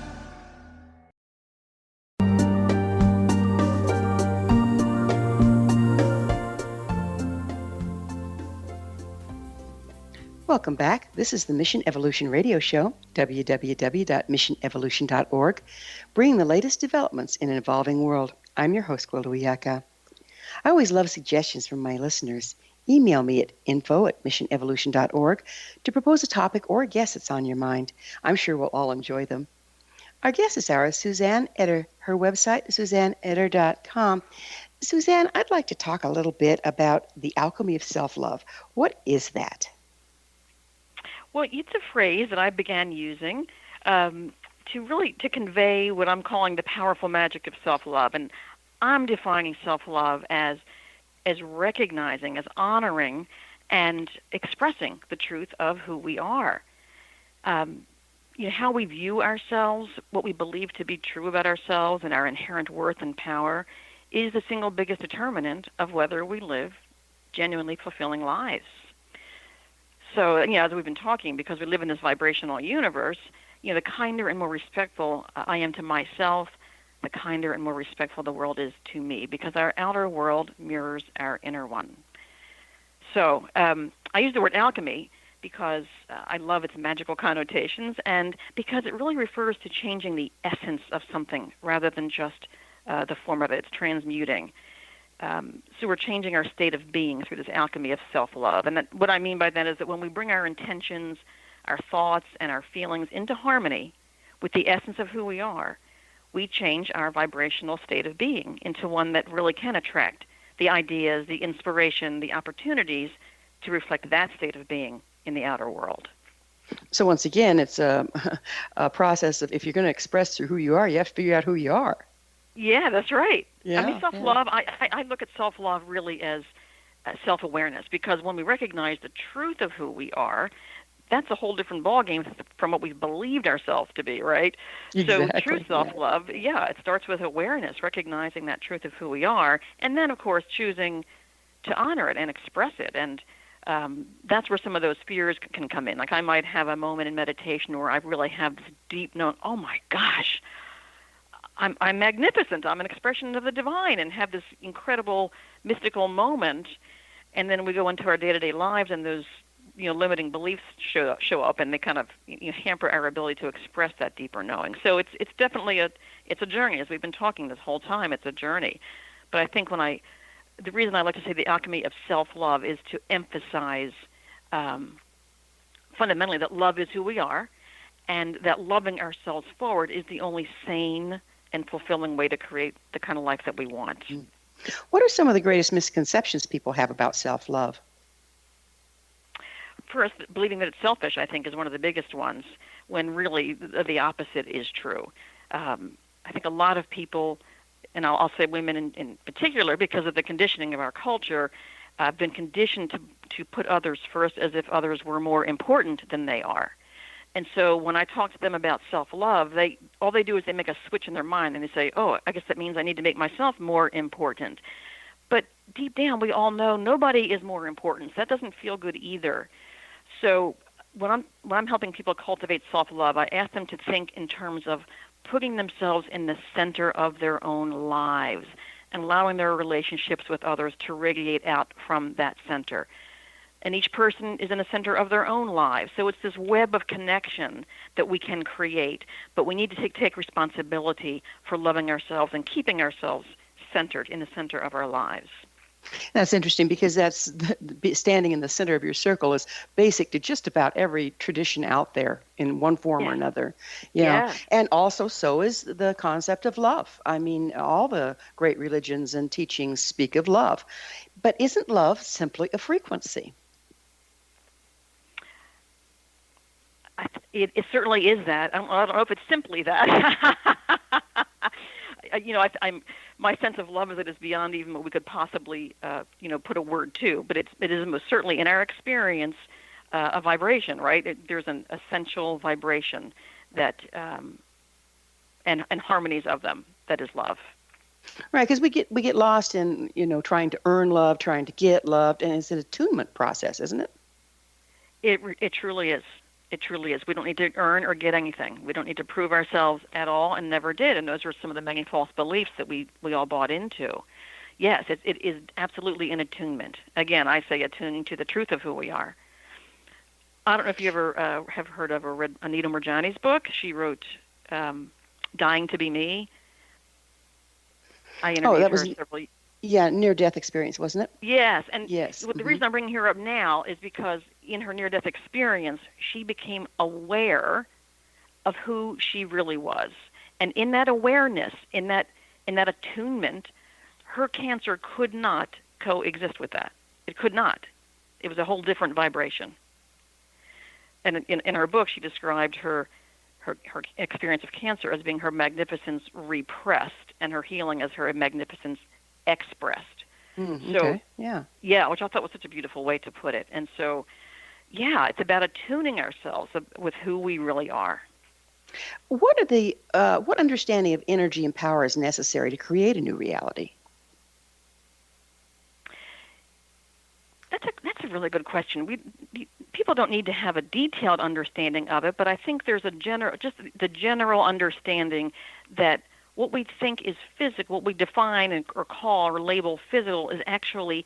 Welcome back. This is the Mission Evolution Radio Show, www.missionevolution.org, bringing the latest developments in an evolving world. I'm your host, Gwilda Wiyaka. I always love suggestions from my listeners. Email me at info@missionevolution.org to propose a topic or a guest that's on your mind. I'm sure we'll all enjoy them. Our guest this hour is Suzanne Eder. Her website is SuzanneEder.com. Suzanne, I'd like to talk a little bit about the alchemy of self-love. What is that? Well, it's a phrase that I began using to convey what I'm calling the powerful magic of self-love. And I'm defining self-love as recognizing, as honoring, and expressing the truth of who we are. How we view ourselves, what we believe to be true about ourselves and our inherent worth and power is the single biggest determinant of whether we live genuinely fulfilling lives. So, as we've been talking, because we live in this vibrational universe, the kinder and more respectful I am to myself, the kinder and more respectful the world is to me, because our outer world mirrors our inner one. So I use the word alchemy because I love its magical connotations and because it really refers to changing the essence of something rather than just the form of it. It's transmuting. So we're changing our state of being through this alchemy of self-love. And what I mean by that is that when we bring our intentions, our thoughts, and our feelings into harmony with the essence of who we are, we change our vibrational state of being into one that really can attract the ideas, the inspiration, the opportunities to reflect that state of being in the outer world. So once again, it's a process of if you're going to express through who you are, you have to figure out who you are. Yeah, that's right. Yeah, I mean, self-love, I look at self-love really as self-awareness, because when we recognize the truth of who we are, that's a whole different ballgame from what we've believed ourselves to be, right? Exactly. So true self-love, it starts with awareness, recognizing that truth of who we are, and then, of course, choosing to honor it and express it. And that's where some of those fears can come in. Like I might have a moment in meditation where I really have this deep known, oh my gosh, I'm magnificent. I'm an expression of the divine, and have this incredible mystical moment. And then we go into our day-to-day lives, and those limiting beliefs show up, and they kind of hamper our ability to express that deeper knowing. So it's definitely a journey, as we've been talking this whole time. It's a journey. But I think the reason I like to say the alchemy of self-love is to emphasize fundamentally that love is who we are, and that loving ourselves forward is the only sane and fulfilling way to create the kind of life that we want. What are some of the greatest misconceptions people have about self-love? First, believing that it's selfish, I think, is one of the biggest ones, when really the opposite is true. I think a lot of people, and I'll say women in particular, because of the conditioning of our culture, have been conditioned to put others first as if others were more important than they are. And so when I talk to them about self-love, all they do is they make a switch in their mind, and they say, oh, I guess that means I need to make myself more important. But deep down, we all know nobody is more important. So that doesn't feel good either. So when I'm helping people cultivate self-love, I ask them to think in terms of putting themselves in the center of their own lives and allowing their relationships with others to radiate out from that center. And each person is in the center of their own lives. So it's this web of connection that we can create. But we need to take responsibility for loving ourselves and keeping ourselves centered in the center of our lives. That's interesting, because that's standing in the center of your circle is basic to just about every tradition out there in one form or another. Yeah. And also so is the concept of love. I mean, all the great religions and teachings speak of love. But isn't love simply a frequency? It certainly is that. I don't know if it's simply that. My sense of love is that it's beyond even what we could possibly, put a word to. But it is most certainly, in our experience, a vibration, right? There's an essential vibration that, and harmonies of them, that is love. Right, because we get lost in trying to earn love, trying to get loved, and it's an attunement process, isn't it? It truly is. It truly is. We don't need to earn or get anything. We don't need to prove ourselves at all, and never did. And those were some of the many false beliefs that we all bought into. Yes, it is absolutely an attunement. Again, I say attuning to the truth of who we are. I don't know if you ever have heard of or read Anita Moorjani's book. She wrote Dying to Be Me. I interviewed her several. Yeah, near-death experience, wasn't it? Yes, and yes. The reason I'm bringing her up now is because in her near-death experience, she became aware of who she really was, and in that awareness, in that attunement, her cancer could not coexist with that. It could not. It was a whole different vibration. And in her book, she described her experience of cancer as being her magnificence repressed, and her healing as her magnificence expressed. Okay. Yeah, which I thought was such a beautiful way to put it. And so, yeah, it's about attuning ourselves with who we really are. What understanding of energy and power is necessary to create a new reality? That's a really good question. People don't need to have a detailed understanding of it, but I think there's the general understanding that what we think is physical, what we define or call or label physical, is actually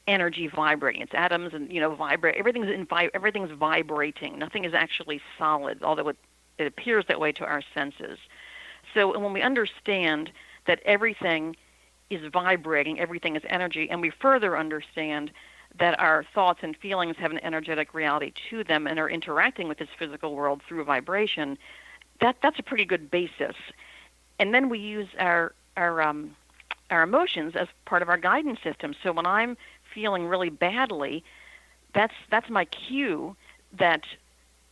energy vibrating. It's atoms and vibrate. Everything's vibrating. Nothing is actually solid, although it appears that way to our senses. So when we understand that everything is vibrating, everything is energy, and we further understand that our thoughts and feelings have an energetic reality to them and are interacting with this physical world through vibration, that's a pretty good basis. And then we use our emotions as part of our guidance system. So when I'm feeling really badly, that's my cue that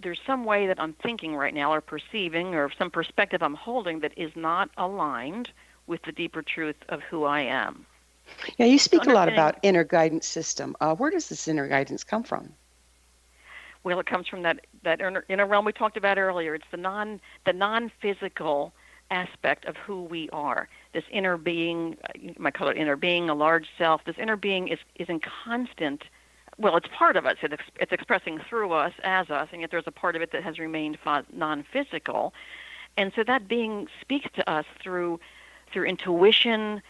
there's some way that I'm thinking right now or perceiving or some perspective I'm holding that is not aligned with the deeper truth of who I am. Yeah, you speak a lot about inner guidance system. Where does this inner guidance come from? Well, it comes from that inner realm we talked about earlier. It's the non-physical aspect of who we are. This inner being, you might call it inner being, a large self. This inner being is in constant, well, it's part of us. It's expressing through us, as us, and yet there's a part of it that has remained non-physical. And so that being speaks to us through intuition,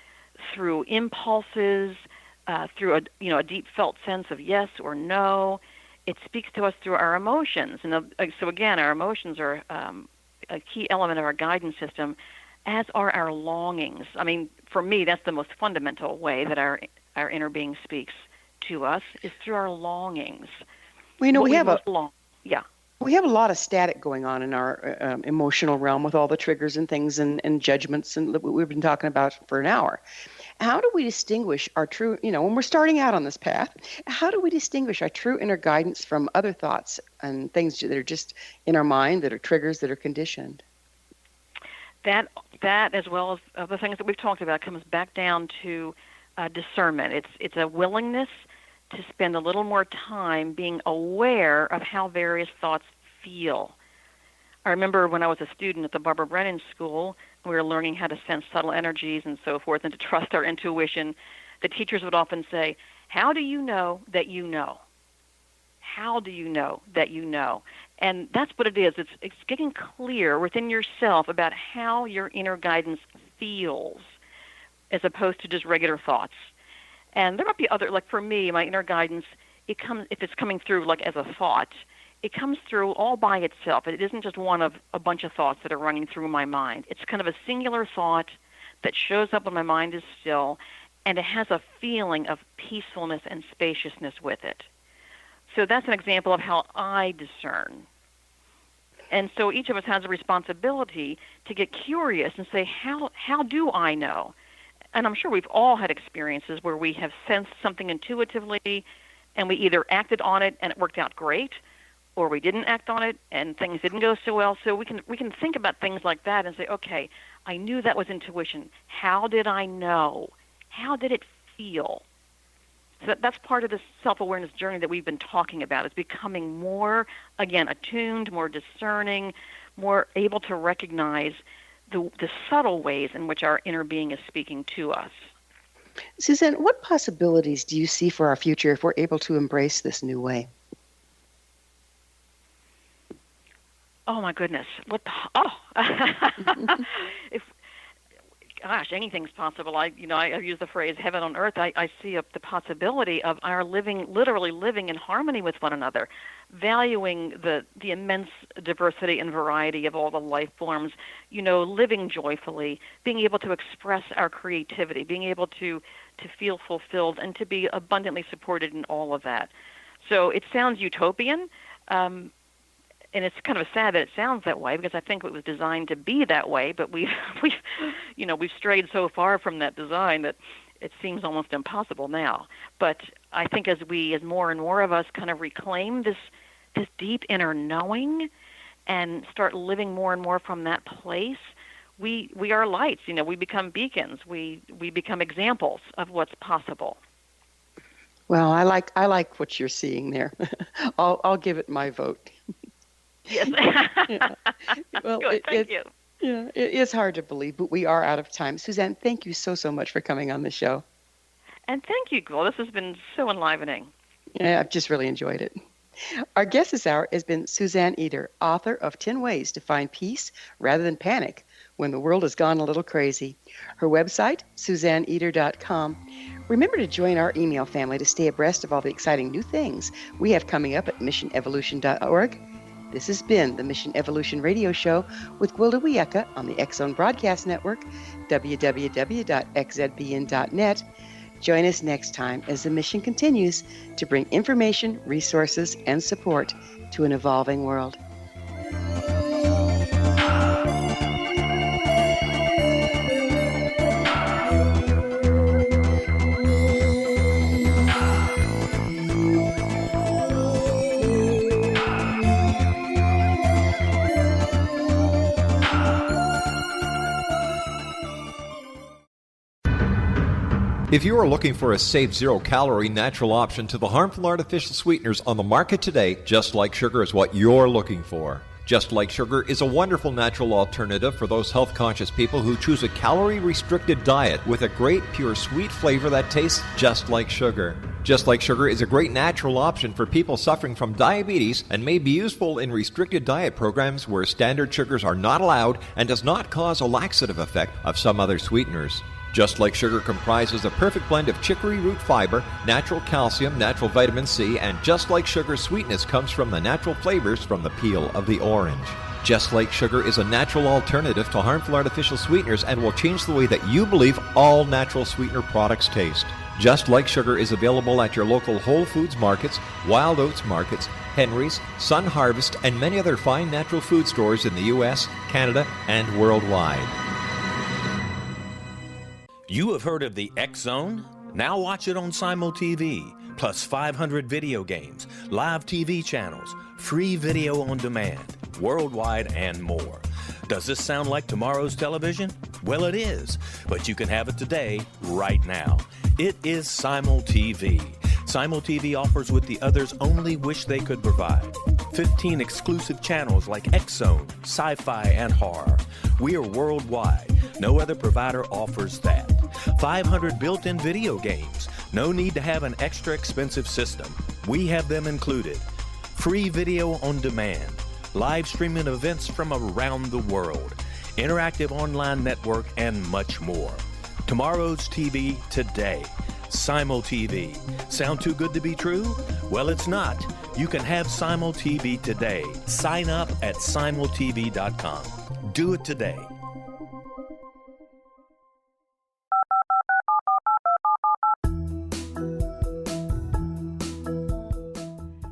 through impulses, through a deep felt sense of yes or no. It speaks to us through our emotions. And so again, our emotions are a key element of our guidance system, as are our longings. I mean, for me, that's the most fundamental way that our inner being speaks to us, is through our longings. Well, we have a lot of static going on in our emotional realm with all the triggers and things and judgments and what we've been talking about for an hour. How do we distinguish our true, when we're starting out on this path, how do we distinguish our true inner guidance from other thoughts and things that are just in our mind, that are triggers, that are conditioned? That as well as other things that we've talked about, comes back down to discernment. It's a willingness to spend a little more time being aware of how various thoughts feel. I remember when I was a student at the Barbara Brennan School, we were learning how to sense subtle energies and so forth and to trust our intuition. The teachers would often say, how do you know that you know? How do you know that you know? And that's what it is. It's getting clear within yourself about how your inner guidance feels as opposed to just regular thoughts. And there might be other, like for me, my inner guidance, if it's coming through like as a thought, it comes through all by itself. It isn't just one of a bunch of thoughts that are running through my mind. It's kind of a singular thought that shows up when my mind is still, and it has a feeling of peacefulness and spaciousness with it. So that's an example of how I discern. And so each of us has a responsibility to get curious and say, how do I know? And I'm sure we've all had experiences where we have sensed something intuitively and we either acted on it and it worked out great, or we didn't act on it and things didn't go so well. So we can think about things like that and say, okay, I knew that was intuition. How did I know? How did it feel? So that's part of this self-awareness journey that we've been talking about, is becoming more, again, attuned, more discerning, more able to recognize the subtle ways in which our inner being is speaking to us. Suzanne, what possibilities do you see for our future if we're able to embrace this new way? Oh my goodness! Gosh, anything's possible. I use the phrase "heaven on earth." I see the possibility of our literally living in harmony with one another, valuing the immense diversity and variety of all the life forms. Living joyfully, being able to express our creativity, being able to feel fulfilled, and to be abundantly supported in all of that. So it sounds utopian. And it's kind of sad that it sounds that way, because I think it was designed to be that way, but we've strayed so far from that design that it seems almost impossible now. But I think as more and more of us kind of reclaim this deep inner knowing and start living more and more from that place, we are lights. We become beacons. We become examples of what's possible. Well, I like what you're seeing there. I'll give it my vote. Yes. Yeah. Well, Good. Thank you. Yeah, it is hard to believe, but we are out of time. Suzanne, thank you so much for coming on the show. And thank you, Gil. This has been so enlivening. Yeah, I've just really enjoyed it. Our guest this hour has been Suzanne Eder, author of 10 Ways to Find Peace Rather Than Panic When the World Has Gone a Little Crazy. Her website, SuzanneEder.com. Remember to join our email family to stay abreast of all the exciting new things we have coming up at missionevolution.org. This has been the Mission Evolution Radio Show with Gwilda Wiyaka on the X Zone Broadcast Network, www.xzbn.net. Join us next time as the mission continues to bring information, resources, and support to an evolving world. If you are looking for a safe, zero-calorie natural option to the harmful artificial sweeteners on the market today, Just Like Sugar is what you're looking for. Just Like Sugar is a wonderful natural alternative for those health-conscious people who choose a calorie-restricted diet with a great, pure, sweet flavor that tastes just like sugar. Just Like Sugar is a great natural option for people suffering from diabetes and may be useful in restricted diet programs where standard sugars are not allowed and does not cause a laxative effect of some other sweeteners. Just Like Sugar comprises a perfect blend of chicory root fiber, natural calcium, natural vitamin C, and Just Like Sugar's sweetness comes from the natural flavors from the peel of the orange. Just Like Sugar is a natural alternative to harmful artificial sweeteners and will change the way that you believe all natural sweetener products taste. Just Like Sugar is available at your local Whole Foods markets, Wild Oats markets, Henry's, Sun Harvest, and many other fine natural food stores in the U.S., Canada, and worldwide. You have heard of the X Zone? Now watch it on Simul TV, plus 500 video games, live TV channels, free video on demand, worldwide, and more. Does this sound like tomorrow's television? Well, it is, but you can have it today, right now. It is Simul TV. Simul TV offers what the others only wish they could provide. 15 exclusive channels like X Zone, Sci-Fi, and Horror. We are worldwide. No other provider offers that. 500 built-in video games. No need to have an extra expensive system. We have them included. Free video on demand. Live streaming events from around the world. Interactive online network, and much more. Tomorrow's TV today. Simul TV. Sound too good to be true? Well, it's not. You can have Simul TV today. Sign up at simultv.com. Do it today.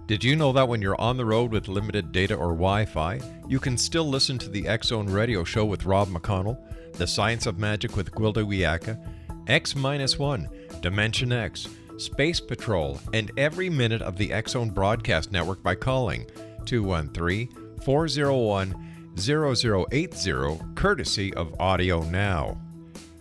Did you know that when you're on the road with limited data or Wi-Fi, you can still listen to the X Zone Radio Show with Rob McConnell, The Science of Magic with Gwilda Wiyaka, X-1, Dimension X, Space Patrol, and every minute of the X Zone broadcast network by calling 213-401-0080, courtesy of Audio Now.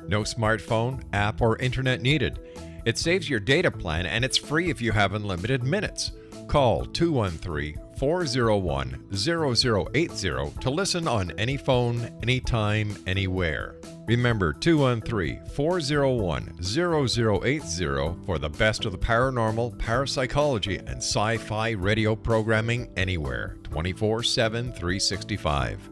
No smartphone, app, or internet needed. It saves your data plan and it's free if you have unlimited minutes. Call 213-401-0080 to listen on any phone, anytime, anywhere. Remember 213-401-0080 for the best of the paranormal, parapsychology, and sci-fi radio programming anywhere, 24/7, 365.